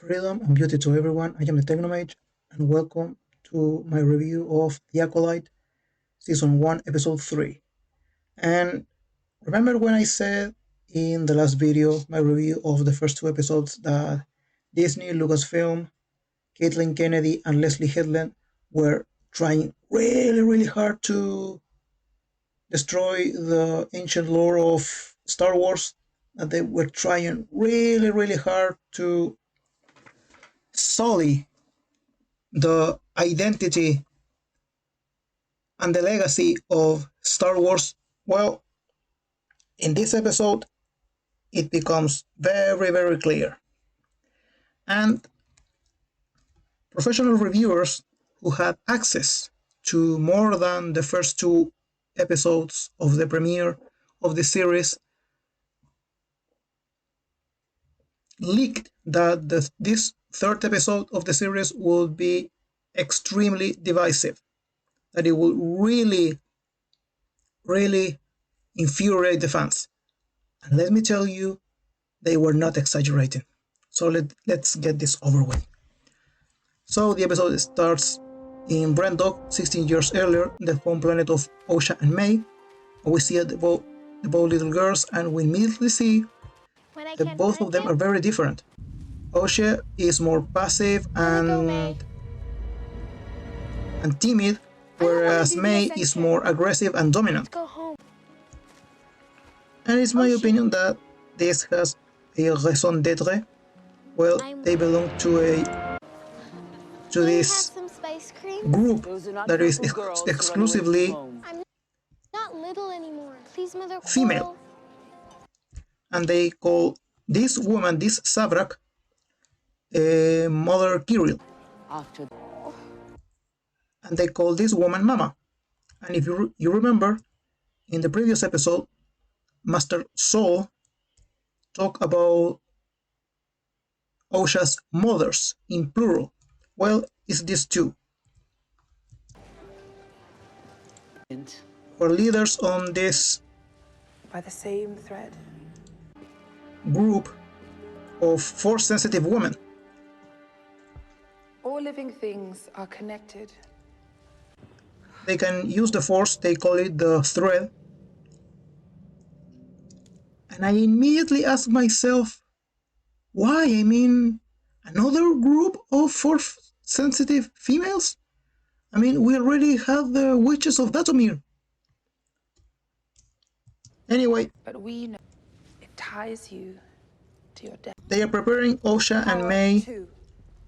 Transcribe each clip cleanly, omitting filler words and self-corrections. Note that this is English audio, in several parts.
Freedom and beauty to everyone. I am the Technomage, and welcome to my review of The Acolyte, Season 1, Episode 3. And remember when I said in the last video, my review of the first two episodes, that Disney, Lucasfilm, Caitlin Kennedy, and Leslie Headland were trying really hard to destroy the ancient lore of Star Wars, that they were trying really hard to sully the identity and the legacy of Star Wars. Well, in this episode, it becomes very clear. And professional reviewers who had access to more than the first two episodes of the premiere of the series leaked that this third episode of the series would be extremely divisive, that it would really infuriate the fans. And let me tell you, they were not exaggerating. So let's get this over with. So the episode starts in Brendok, 16 years earlier, the home planet of Osha and May. We see the both little girls, and we immediately see that both of them are very different. Osha is more passive and timid, whereas May is more aggressive and dominant. And it's my opinion that this has a raison d'etre. Well, they belong to this group that is exclusively female. And they call this woman, this Sabrak, Mother Kirill. And they call this woman Mama. And if you remember, in the previous episode, Master Soul talked about Osha's mothers in plural. Well, it's these two. Our leaders on this by the same thread group of force-sensitive women. All living things are connected. They can use the force, they call it the thread. And I immediately ask myself, why? I mean, another group of force-sensitive females? I mean, we already have the Witches of Datomir. Anyway, but we know it ties you to your death. They are preparing Osha and May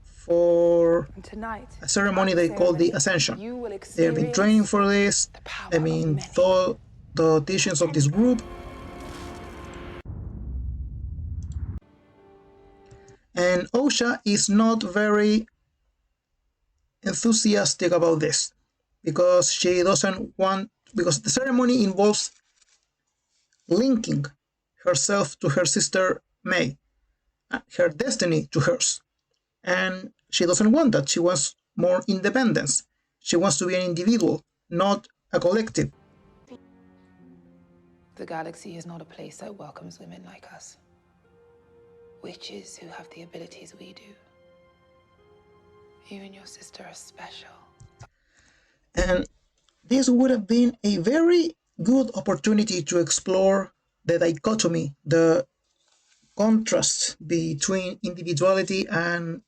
for a ceremony they call the Ascension. They have been training for this. I mean, the teachings of this group. And Osha is not very enthusiastic about this, because she doesn't want, because the ceremony involves linking herself to her sister May, her destiny to hers. And she doesn't want that. She wants more independence. She wants to be an individual, not a collective. The galaxy is not a place that welcomes women like us. Witches who have the abilities we do. You and your sister are special. And this would have been a very good opportunity to explore the dichotomy, the contrast between individuality and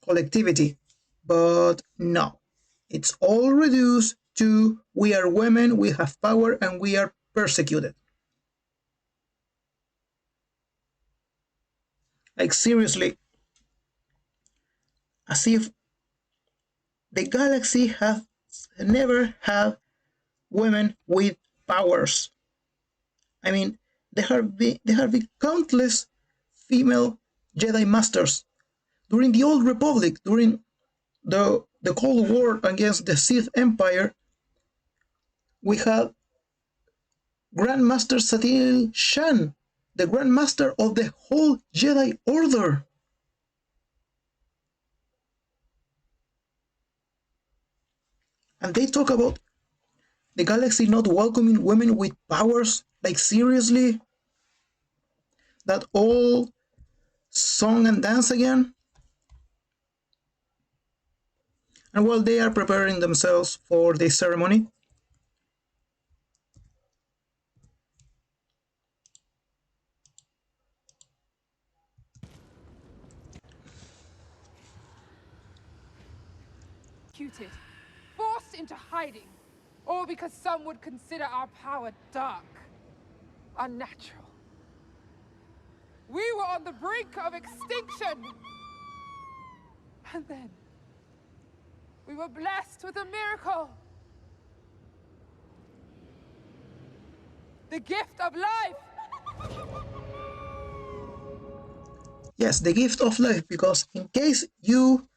collectivity. But no, it's all reduced to we are women, we have power, and we are persecuted. Like, seriously, as if the galaxy has never had women with powers. I mean, there have been countless female Jedi Masters during the Old Republic, during the Cold War against the Sith Empire. We had Grandmaster Satil Shan, the Grandmaster of the whole Jedi Order. And they talk about the galaxy not welcoming women with powers. Like, seriously? That all song and dance again? And while they are preparing themselves for this ceremony, Persecuted, forced into hiding, all because some would consider our power dark, unnatural. We were on the brink of extinction. And then, we were blessed with a miracle. The gift of life. yes, the gift of life, because in case you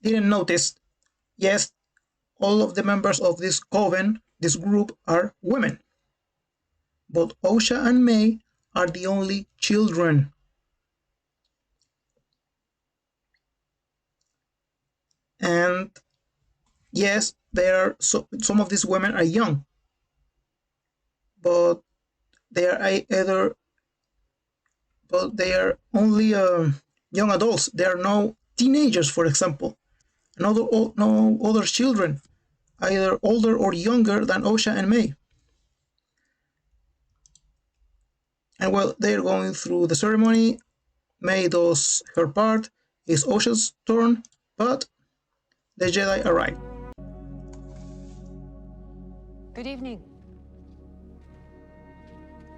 didn't notice, yes, all of the members of this coven, this group, are women. But Osha and May are the only children. And yes, some of these women are young, but they are either but they are only young adults. They are no teenagers, for example. No other children, either older or younger than Osha and May. And while they're going through the ceremony, May does her part. It's Osha's turn, but the Jedi arrive. Good evening.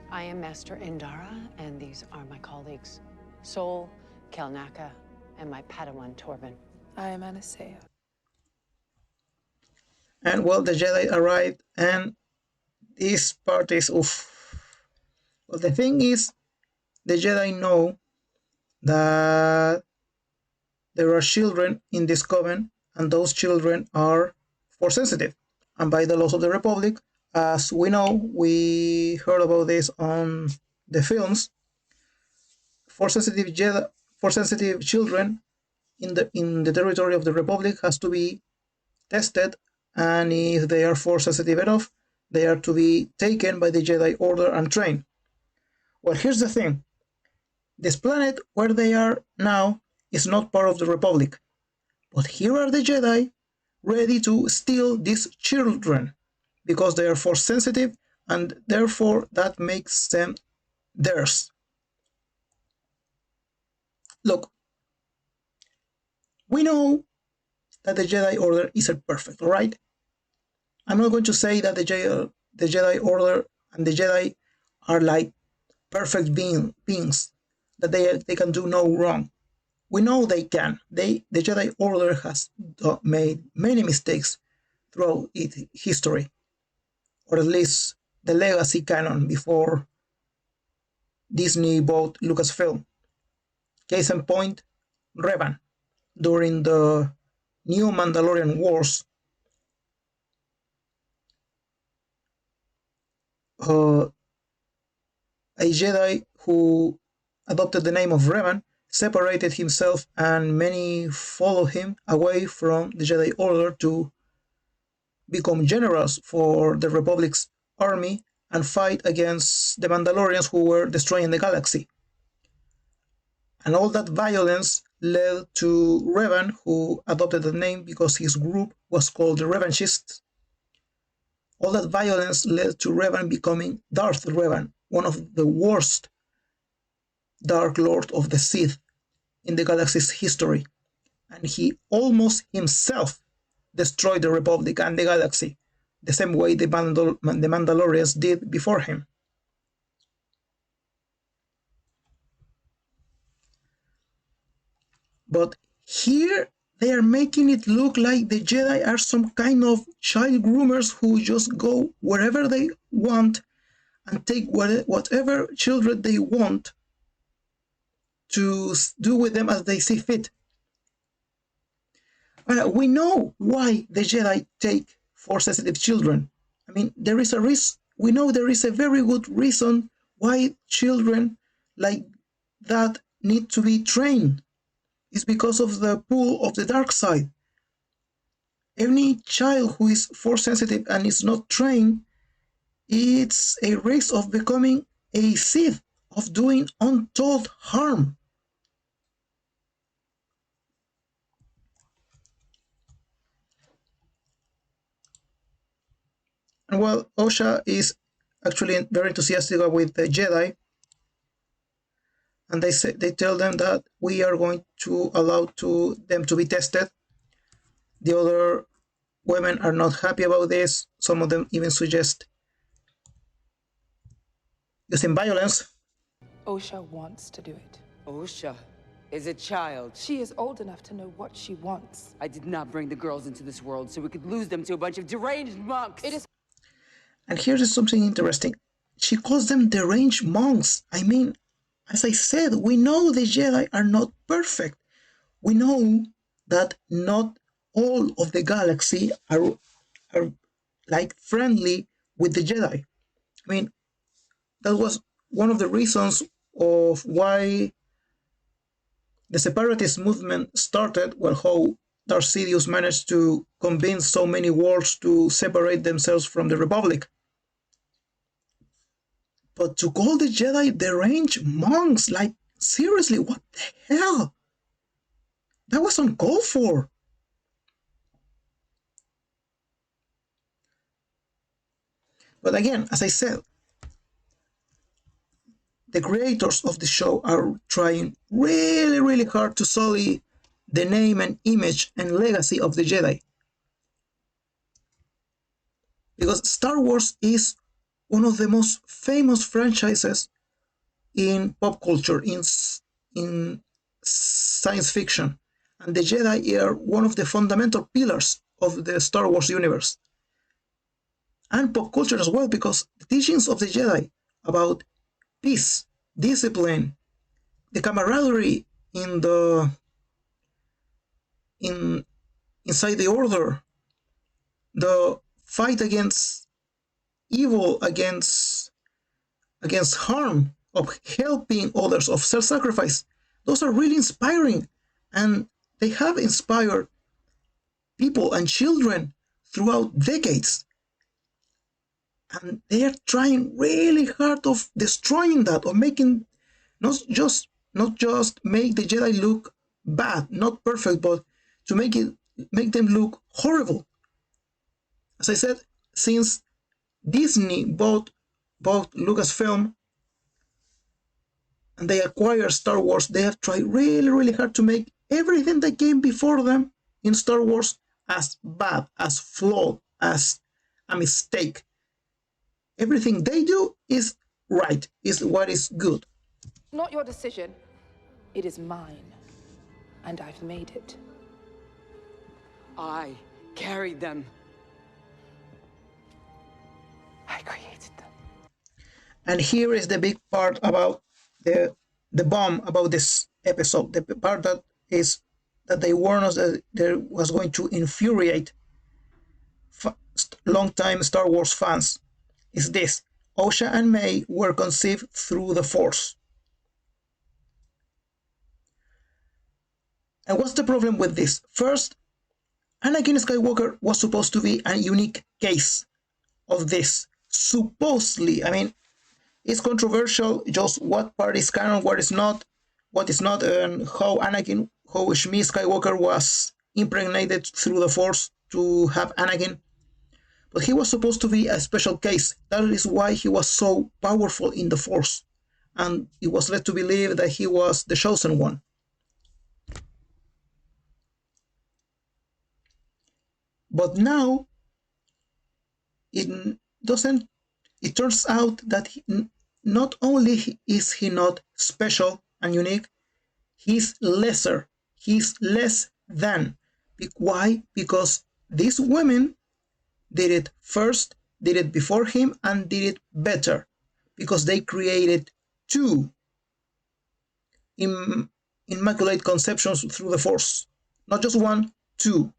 I am Master Indara, and these are my colleagues, Sol, Kelnaka, and my Padawan, Torben. I am Anastasia. And well, the Jedi arrived, and this part is oof. Well, the thing is, the Jedi know that there are children in this coven, and those children are force sensitive. And by the laws of the Republic, as we know, we heard about this on the films, force sensitive Jedi, force sensitive children in the territory of the Republic has to be tested, and if they are force sensitive enough, they are to be taken by the Jedi Order and trained. Well, here's the thing. This planet where they are now is not part of the Republic. But here are the Jedi ready to steal these children because they are force sensitive, and therefore that makes them theirs. Look, we know that the Jedi Order isn't perfect, alright? I'm not going to say that the Jedi Order and the Jedi are like perfect beings, that they can do no wrong. We know they can. The Jedi Order has made many mistakes throughout its history, or at least the legacy canon before Disney bought Lucasfilm. Case in point, Revan. During the New Mandalorian Wars, uh, a Jedi who adopted the name of Revan separated himself, and many followed him away from the Jedi Order to become generals for the Republic's army and fight against the Mandalorians who were destroying the galaxy. And all that violence led to Revan, who adopted the name because his group was called the Revanchists. All that violence led to Revan becoming Darth Revan, one of the worst Dark Lord of the Sith in the galaxy's history. And he almost himself destroyed the Republic and the galaxy, the same way the Mandalorians did before him. But here they are making it look like the Jedi are some kind of child groomers who just go wherever they want and take whatever children they want to do with them as they see fit. We know why the Jedi take force sensitive children. I mean, there is a reason. We know there is a very good reason why children like that need to be trained. It's because of the pull of the dark side. Any child who is force sensitive and is not trained, it's a risk of becoming a Sith, of doing untold harm. And well, Osha is actually very enthusiastic with the Jedi, and they tell them that we are going to allow them to be tested. The other women are not happy about this. Some of them even suggest using violence. Osha wants to do it. Osha is a child. She is old enough to know what she wants. I did not bring the girls into this world so we could lose them to a bunch of deranged monks. It is. And here's something interesting. She calls them deranged monks. I mean, as I said, we know the Jedi are not perfect. We know that not all of the galaxy are like friendly with the Jedi. I mean, that was one of the reasons of why the separatist movement started, well, how Darth Sidious managed to convince so many worlds to separate themselves from the Republic. But to call the Jedi deranged monks, like, seriously, what the hell? That was uncalled for. But again, as I said, the creators of the show are trying really, really hard to sully the name and image and legacy of the Jedi. Because Star Wars is one of the most famous franchises in pop culture, in science fiction. And the Jedi are one of the fundamental pillars of the Star Wars universe. And pop culture as well, because the teachings of the Jedi about peace, discipline, the camaraderie inside the order, the fight against evil, against harm, of helping others, of self-sacrifice, those are really inspiring, and they have inspired people and children throughout decades. And they are trying really hard of destroying that, of making not just make the Jedi look bad, not perfect, but to make them look horrible. As I said, since Disney bought Lucasfilm and they acquired Star Wars, they have tried really, really hard to make everything that came before them in Star Wars as bad, as flawed, as a mistake. Everything they do is right, is what is good. Not your decision. It is mine. And I've made it. I carried them. I created them. And here is the big part about the bomb about this episode. The part that is that they warned us that there was going to infuriate long-time Star Wars fans. Is this: Osha and May were conceived through the Force. And what's the problem with this? First, Anakin Skywalker was supposed to be a unique case of this. Supposedly, I mean, it's controversial just what part is canon, what is not, and how Shmi Skywalker was impregnated through the Force to have Anakin. But he was supposed to be a special case. That is why he was so powerful in the Force. And it was led to believe that he was the chosen one. But now, it turns out that not only is he not special and unique, he's lesser. He's less than. Why? Because these women did it first, did it before him, and did it better. Because they created two immaculate conceptions through the Force. Not just one, two.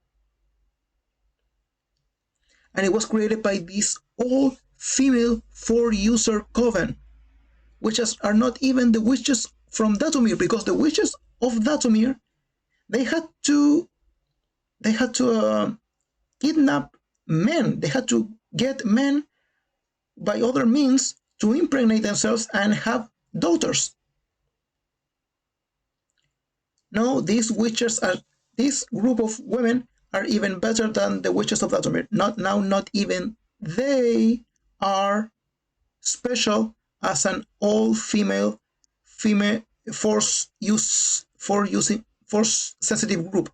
And it was created by this all-female four-user coven, which are not even the witches from Dathomir, because the witches of Dathomir, they had to kidnap men. They had to get men by other means to impregnate themselves and have daughters. No, this group of women are even better than the witches of Dathomir. Not even they are special as an all-female female force sensitive group.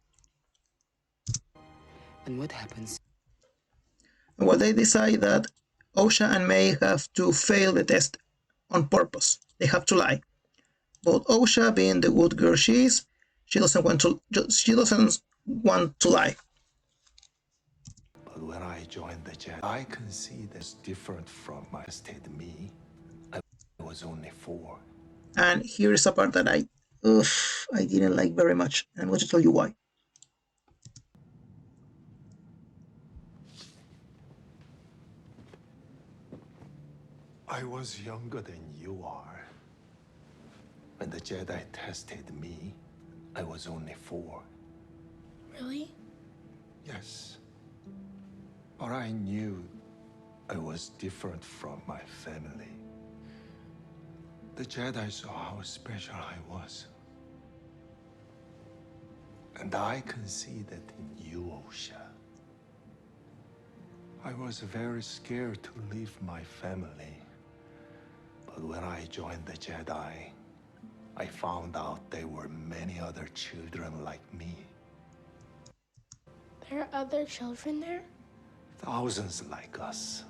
And what happens? Well, they decide that Osha and May have to fail the test on purpose. They have to lie. But Osha, being the good girl she is, she doesn't want to lie. But when I joined the Jedi, I can see that's different from my state me. I was only 4. And here is a part that I didn't like very much. And I'm going to tell you why. I was younger than you are. When the Jedi tested me, I was only 4. Really? Yes. But I knew I was different from my family. The Jedi saw how special I was. And I can see that in you, Osha. I was very scared to leave my family. But when I joined the Jedi, I found out there were many other children like me. There are other children there? Thousands like us.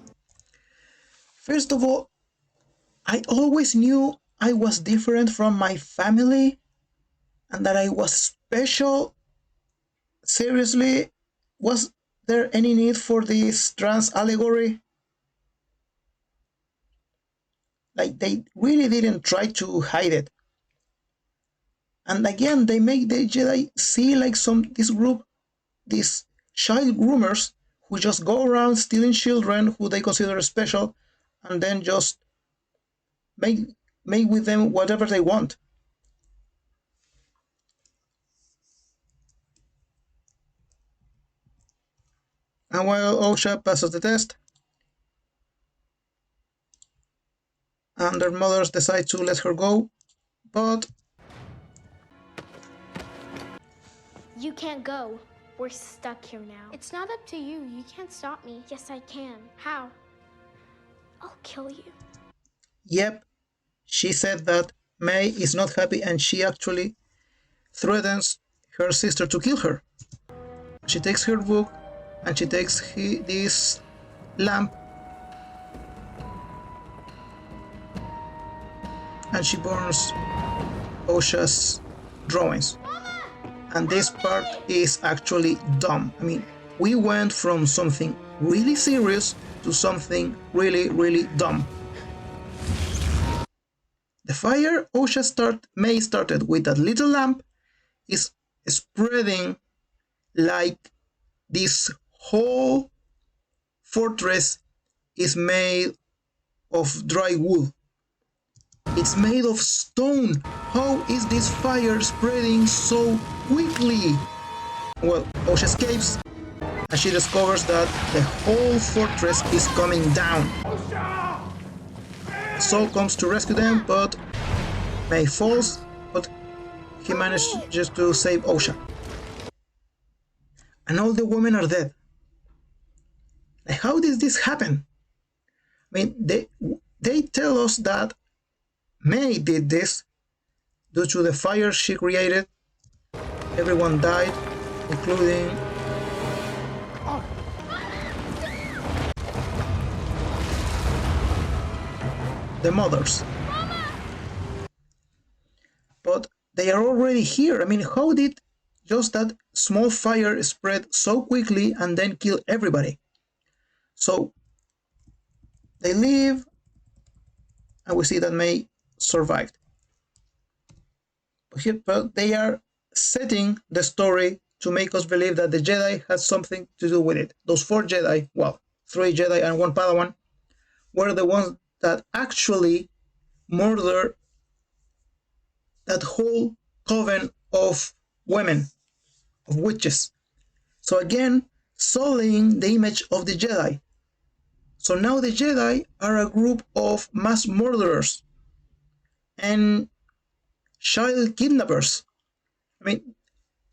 First of all, I always knew I was different from my family and that I was special. Seriously, was there any need for this trans allegory? Like, they really didn't try to hide it. And again, they make the Jedi see like these child groomers who just go around stealing children who they consider special and then just make with them whatever they want. And while Osha passes the test, and their mothers decide to let her go, but You can't go. We're stuck here now. It's not up to you. You can't stop me. Yes, I can. How? I'll kill you. yep, she said that May is not happy and she actually threatens her sister to kill her. She takes her book and she takes this lamp and she burns Osha's drawings. And this part is actually dumb. I mean, we went from something really serious to something really, really dumb. The fire May started with that little lamp is spreading like this whole fortress is made of dry wood. It's made of stone. How is this fire spreading so quickly? Well, Osha escapes and she discovers that the whole fortress is coming down. Saul comes to rescue them, but May falls, but he manages just to save Osha. And all the women are dead. Like, how did this happen? I mean, they tell us that May did this due to the fire she created. Everyone died, including the mothers. But they are already here. I mean, how did just that small fire spread so quickly and then kill everybody? So they leave, and we see that May survived. But they are setting the story to make us believe that the Jedi had something to do with it. Those 4 Jedi, well, 3 Jedi and 1 Padawan, were the ones that actually murdered that whole coven of women, of witches. So again, sullying the image of the Jedi. So now the Jedi are a group of mass murderers and child kidnappers. I mean,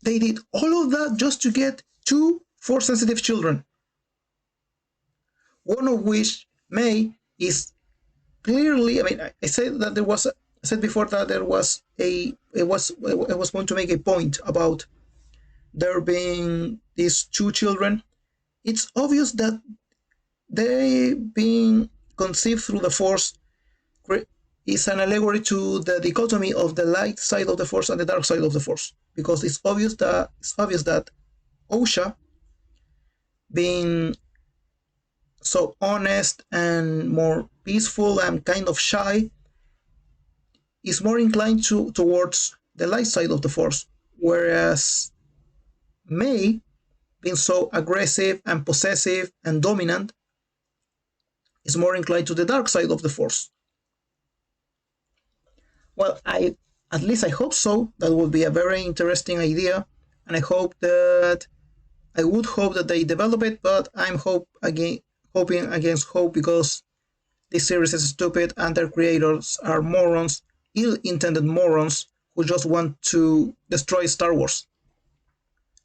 they did all of that just to get 2 Force-sensitive children. one of which May is clearly. I mean, I said that there was. I said before that there was a. I was going to make a point about there being these two children. It's obvious that they being conceived through the Force is an allegory to the dichotomy of the light side of the Force and the dark side of the Force, because it's obvious that Osha, being so honest and more peaceful and kind of shy, is more inclined towards the light side of the Force, whereas May, being so aggressive and possessive and dominant, is more inclined to the dark side of the Force. Well, at least I hope so. That would be a very interesting idea, and I would hope that they develop it, but I'm hoping against hope, because this series is stupid and their creators are morons, ill-intended morons who just want to destroy Star Wars.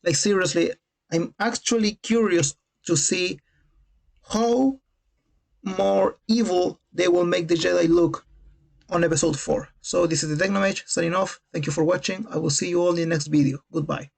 Like, seriously, I'm actually curious to see how more evil they will make the Jedi look on episode 4. So this is the Technomage signing off. Thank you for watching. I will see you all in the next video. Goodbye.